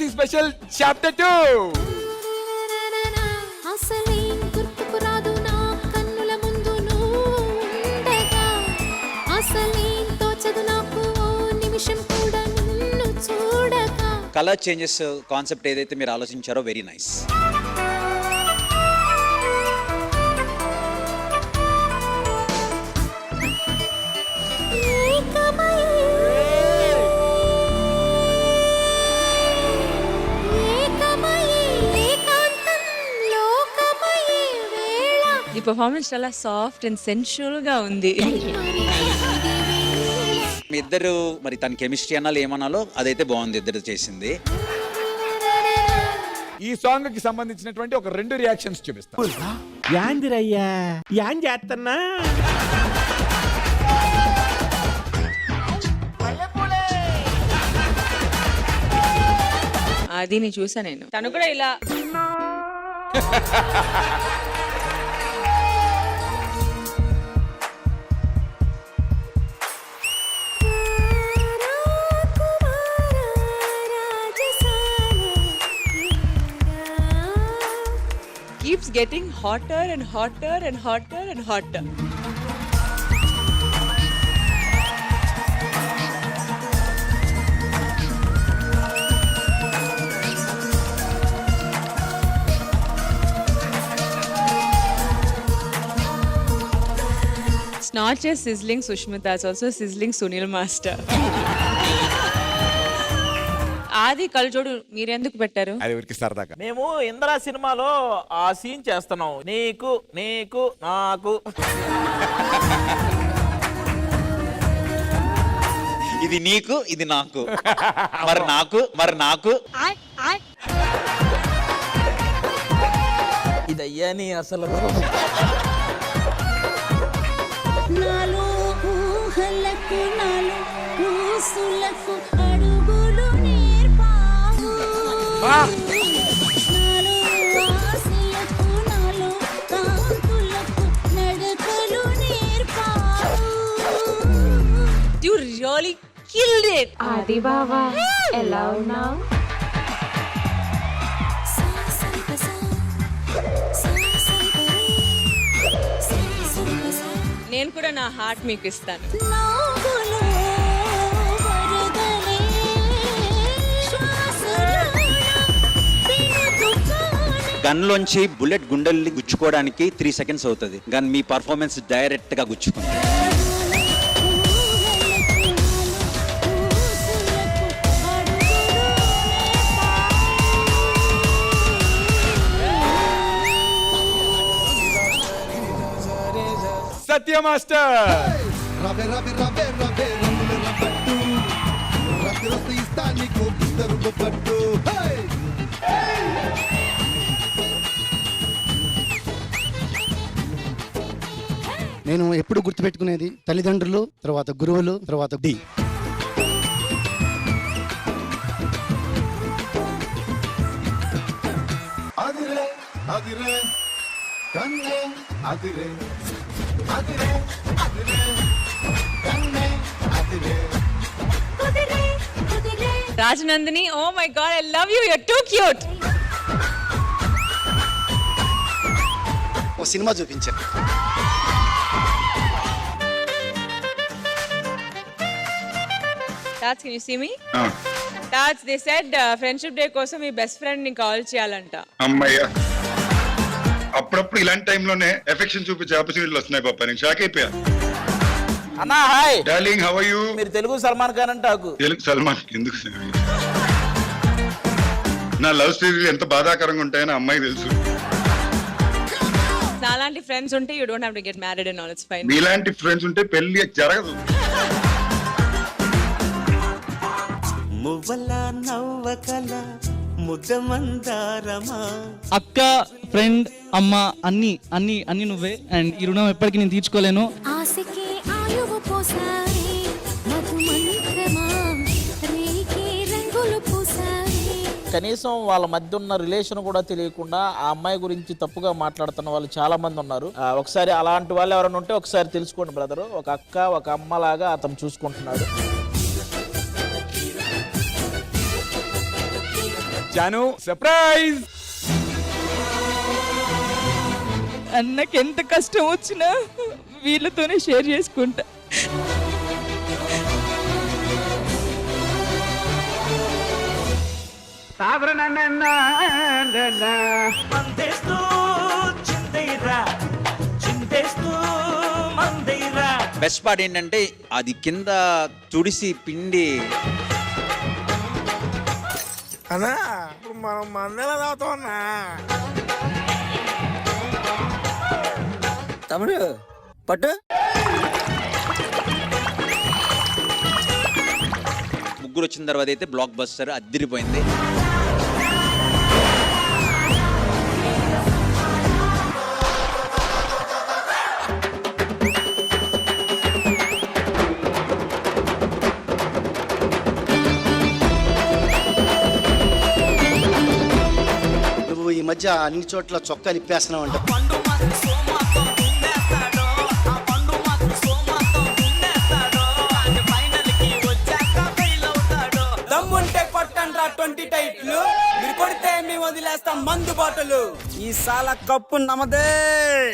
కుస్తీ special chapter 2. Colour changes concept ఏదైతే మీరు ఆలోచించారో వెరీ నైస్. ఈ పర్ఫార్మెన్స్ చాలా సాఫ్ట్ అండ్ సెన్షువల్ గా ఉంది. మీ ఇద్దరు మరి తన కెమిస్ట్రీ అనాలో ఏమనాలో అదైతే బాగుంది ఇద్దరు చేసింది. ఈ సాంగ్ కి సంబంధించినటువంటి ఒక 2 రియాక్షన్స్ చూపిస్తాను. యాందిరయ్యా యాన్ చేస్తున్నా అది నేను చూసా. నేను తను కూడా ఇలా keeps getting hotter and hotter and hotter and hotter. It's not just sizzling Sushmita, it's also sizzling Sunil Master. ఆది కళ్ళజోడు మీరెందుకు పెట్టారు? అది ఊరికి సరదాగా. మేము ఇంద్రా సినిమాలో ఆ సీన్ చేస్తున్నాం. నీకు నీకు నాకు ఇది నీకు ఇది నాకు మరి నాకు మరి నాకు ఇదయ్యా నీ అసలు నాలో ఊహలకు నాలో ఊసులకు అడుగులు నేర్పావు నాలో ఆశలకు నాలో కాంతులకు నడకలు నేర్పావు. You really killed it. ఆది బావా ఎలా ఉన్నావు? నేను కూడా నా హార్ట్ మీకు ఇస్తాను. గన్ లోంచి బుల్లెట్ గుండెల్ని గుచ్చుకోవడానికి 3 seconds అవుతుంది. గన్ మీ పర్ఫార్మెన్స్ డైరెక్ట్ గా గుచ్చుకుంది. సత్య మాస్టర్ రవే రవే రవే రవే రవే రవట్టు రవే రవే ఇస్తానికు ఇద్దరు పట్టు. నేను ఎప్పుడు గుర్తుపెట్టుకునేది తల్లిదండ్రులు, తర్వాత గురువులు, తర్వాత డి. అదిరే అదిరే కన్నే అదిరే అదిరే అదిరే కన్నే అదిరే. Rajanandini, oh my god, I love you, your too cute. ఓ సినిమా చూపించాను. Tats, can you see me? Tats, they said friendship day కోసం మీ బెస్ట్ ఫ్రెండ్ ని కాల్ చేయాలంట. అమ్మయ్య, అప్పుడప్పుడు ఇలాంటి టైంలోనే ఎఫెక్షన్ చూపించే ఆపర్చునిటీలు వస్తున్నాయి పాప. నేను షాక్ అయిపోయా. అన్నా hi darling, how are you? మీరు తెలుగు సల్మాన్ ఖాన్ అంటాకు. తెలుగు సల్మాన్ ఎందుకు? నా లవ్ స్టోరీలు ఎంత బాధాకరంగా ఉంటాయని అమ్మాయి తెలుసు. నాలాంటి ఫ్రెండ్స్ ఉంటే you don't have to get married and all, it's fine. మీలాంటి ఫ్రెండ్స్ ఉంటే పెళ్లి జరగదు. మువ్వల నవ్వకల ముద్దమందారమా. అక్క, ఫ్రెండ్, అమ్మ అన్ని అన్ని అన్ని నువ్వే. అండ్ ఈ రుణం ఎప్పటికీ నేను తీర్చుకోలేను. ఆశకి ఆయువు పోసారి మధుమంత్రమా రేకి రంగులు పోసారి. కనీసం వాళ్ళ మధ్య ఉన్న రిలేషన్ కూడా తెలియకుండా ఆ అమ్మాయి గురించి తప్పుగా మాట్లాడుతున్న వాళ్ళు చాలా మంది ఉన్నారు. ఒకసారి అలాంటి వాళ్ళు ఎవరైనా ఉంటే ఒకసారి తెలుసుకోండి బ్రదరు. ఒక అక్క ఒక అమ్మ లాగా అతను చూసుకుంటున్నాడు. జాను సర్ప్రైజ్. అన్నకి ఎంత కష్టం వచ్చినా వీళ్ళతోనే షేర్ చేసుకుంటా. బెస్ట్ పార్ట్ ఏంటంటే అది కింద తుడిసి పిండి అన్నా ఇప్పుడు మనం మందెలా తాగుతాం అన్నా. తమ్ముడు పట్టు. ముగ్గురు వచ్చిన తర్వాత అయితే బ్లాక్ బస్టర్ అదిరిపోయింది. నువ్వు ఈ మధ్య అన్ని చోట్ల చొక్కాలు ఇప్పేస్తున్నావు అంట. దమ్ముంటే కొట్టండ్రా 20 టైట్లు, మీరు కొడితే మేము వదిలేస్తాం మందు బాటలు. ఈ సాల కప్పు నమదే.